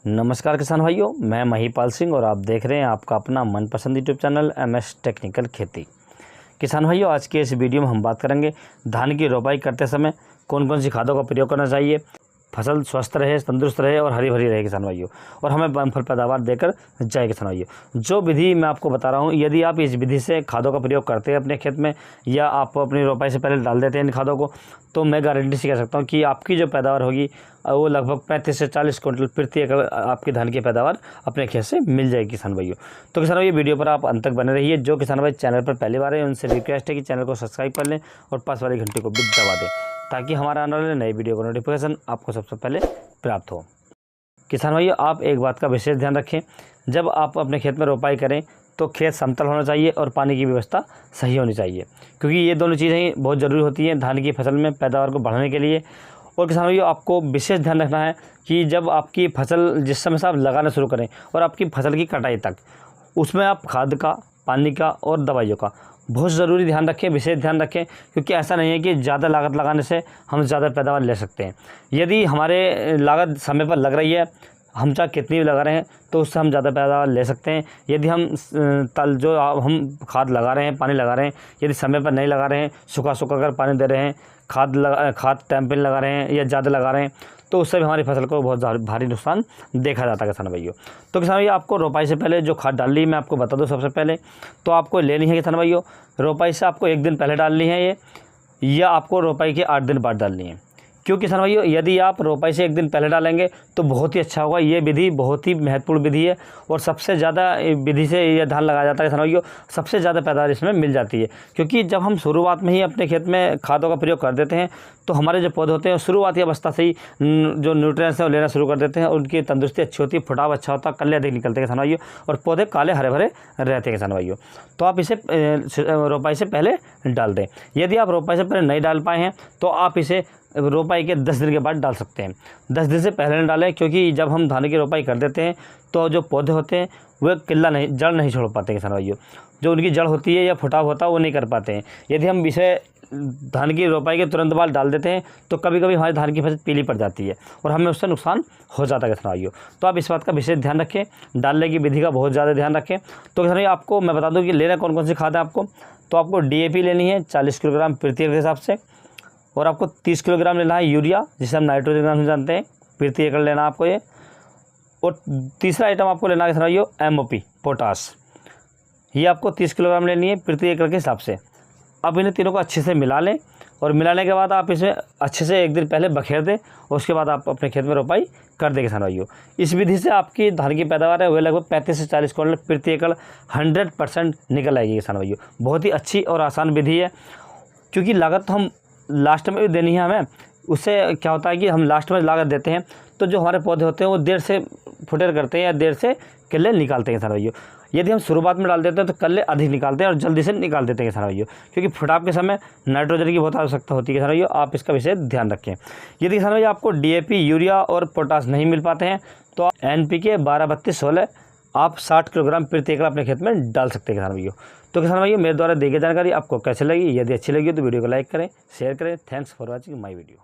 नमस्कार किसान भाइयों, मैं महिपाल सिंह और आप देख रहे हैं आपका अपना मनपसंद यूट्यूब चैनल MS टेक्निकल खेती। किसान भाइयों, आज के इस वीडियो में हम बात करेंगे धान की रोपाई करते समय कौन कौन सी खादों का प्रयोग करना चाहिए, फसल स्वस्थ रहे, तंदुरुस्त रहे और हरी भरी रहे किसान भाइयों, और हमें बम्पर पैदावार देकर जाए किसान भाइयों। जो विधि मैं आपको बता रहा हूँ, यदि आप इस विधि से खादों का प्रयोग करते हैं अपने खेत में या आप अपनी रोपाई से पहले डाल देते हैं इन खादों को, तो मैं गारंटी से कह सकता हूँ कि आपकी जो पैदावार होगी वो लगभग 35 से 40 क्विंटल प्रति एकड़ आपकी धान की पैदावार अपने खेत से मिल जाएगी किसान भाइयों। तो किसान भाई, वीडियो पर आप अंत तक बने रहिए। जो किसान भाई चैनल पर पहली बार है उनसे रिक्वेस्ट है कि चैनल को सब्सक्राइब कर लें और पास वाली घंटी को भी दबा दें, ताकि हमारा आने वाले नए वीडियो का नोटिफिकेशन आपको सबसे पहले प्राप्त हो। किसान भाइयों, आप एक बात का विशेष ध्यान रखें, जब आप अपने खेत में रोपाई करें तो खेत समतल होना चाहिए और पानी की व्यवस्था सही होनी चाहिए, क्योंकि ये दोनों चीज़ें ही बहुत ज़रूरी होती हैं धान की फसल में पैदावार को बढ़ाने के लिए। और किसान भाइयों, आपको विशेष ध्यान रखना है कि जब आपकी फसल जिस समय से आप लगाना शुरू करें और आपकी फसल की कटाई तक, उसमें आप खाद का, पानी का और दवाइयों का बहुत ज़रूरी ध्यान रखें, विशेष ध्यान रखें, क्योंकि ऐसा नहीं है कि ज़्यादा लागत लगाने से हम ज़्यादा पैदावार ले सकते हैं। यदि हमारे लागत समय पर लग रही है, हम चाहे कितनी भी लगा रहे हैं, तो उससे हम ज़्यादा पैदावार ले सकते हैं। यदि हम हम खाद लगा रहे हैं, पानी लगा रहे हैं, यदि समय पर नहीं लगा रहे हैं, सूखा कर पानी दे रहे हैं, खाद टाइम पर लगा रहे हैं या ज़्यादा लगा रहे हैं, तो उससे भी हमारी फसल को बहुत भारी नुकसान देखा जाता है किसान भाइयों। तो किसान भाइयों, आपको रोपाई से पहले जो खाद डालनी है मैं आपको बता दूं। सबसे पहले तो आपको लेनी है किसान भाइयों, रोपाई से आपको 1 दिन पहले डालनी है ये, या आपको रोपाई के 8 दिन बाद डालनी है। क्यों किसान भाइयों, यदि आप रोपाई से 1 दिन पहले डालेंगे तो बहुत ही अच्छा होगा। ये विधि बहुत ही महत्वपूर्ण विधि है और सबसे ज़्यादा विधि से ये धान लगाया जाता है किसान भाइयों, सबसे ज़्यादा पैदावार इसमें मिल जाती है। क्योंकि जब हम शुरुआत में ही अपने खेत में खादों का प्रयोग कर देते हैं तो हमारे जो पौधे होते हैं शुरुआती अवस्था से ही जो न्यूट्रिएंट्स हैं वो लेना शुरू कर देते हैं और उनकी तंदुरुस्ती अच्छी होती है, फुटाव अच्छा होता है, कल्ले अधिक निकलते हैं किसान भाइयों, और पौधे काले हरे भरे रहते हैं किसान भाइयों। तो आप इसे रोपाई से पहले डाल दें। यदि आप रोपाई से पहले नहीं डाल पाए हैं तो आप इसे रोपाई के 10 दिन के बाद डाल सकते हैं। 10 दिन से पहले न डालें, क्योंकि जब हम धान की रोपाई कर देते हैं तो जो पौधे होते हैं वह जड़ नहीं छोड़ पाते किसान भाइयों। जो उनकी जड़ होती है या फुटाव होता है वो नहीं कर पाते हैं। यदि हम इसे धान की रोपाई के तुरंत बाद डाल देते हैं तो कभी कभी हमारी धान की फसल पीली पड़ जाती है और हमें उससे नुकसान हो जाता है किसान भाइयों। तो आप इस बात का विशेष ध्यान रखें, डालने की विधि का बहुत ज़्यादा ध्यान रखें। तो किसान भाइयों, आपको मैं बता दूं कि लेना कौन कौन सी खाद है आपको। तो आपको DAP लेनी है 40 किलोग्राम प्रति एकड़ के हिसाब से, और आपको 30 किलोग्राम लेना है यूरिया, जिसे हम नाइट्रोजन नाम से जानते हैं, प्रति एकड़ लेना है आपको ये। और तीसरा आइटम आपको लेना है किसान भाइयों MOP पोटास, ये आपको 30 किलोग्राम लेनी है प्रति एकड़ के हिसाब से। अब इन्हें तीनों को अच्छे से मिला लें और मिलाने के बाद आप इसे अच्छे से 1 दिन पहले बखेर दें और उसके बाद आप अपने खेत में रोपाई कर दें किसान भाइयों। इस विधि से आपकी धान की पैदावार है वह लगभग 35 से 40 क्विंटल प्रति एकड़ 100% निकल आएगी किसान भाइयों। बहुत ही अच्छी और आसान विधि है, क्योंकि लागत तो हम लास्ट में भी देनी है हमें। उससे क्या होता है कि हम लास्ट में लागत देते हैं तो जो हमारे पौधे होते हैं वो देर से फुटेर करते हैं या देर से कल्ले निकालते हैं किसान भाइयों। यदि हम शुरुआत में डाल देते हैं तो कल्ले अधिक निकालते हैं और जल्दी से निकाल देते हैं किसान भाइयों, क्योंकि फुटाव के समय नाइट्रोजन की बहुत आवश्यकता होती है किसान भाइयों। आप इसका विशेष ध्यान रखें। यदि किसान भाइयों आपको DAP, यूरिया और पोटास नहीं मिल पाते हैं तो आप NPK 12-32-16 आप 60 किलोग्राम प्रति एकड़ अपने खेत में डाल सकते हैं किसान भाइयों। तो किसान भाइयों, मेरे द्वारा दी गई जानकारी आपको कैसे लगी? यदि अच्छी लगी तो वीडियो को लाइक करें, शेयर करें। Thanks for watching my video.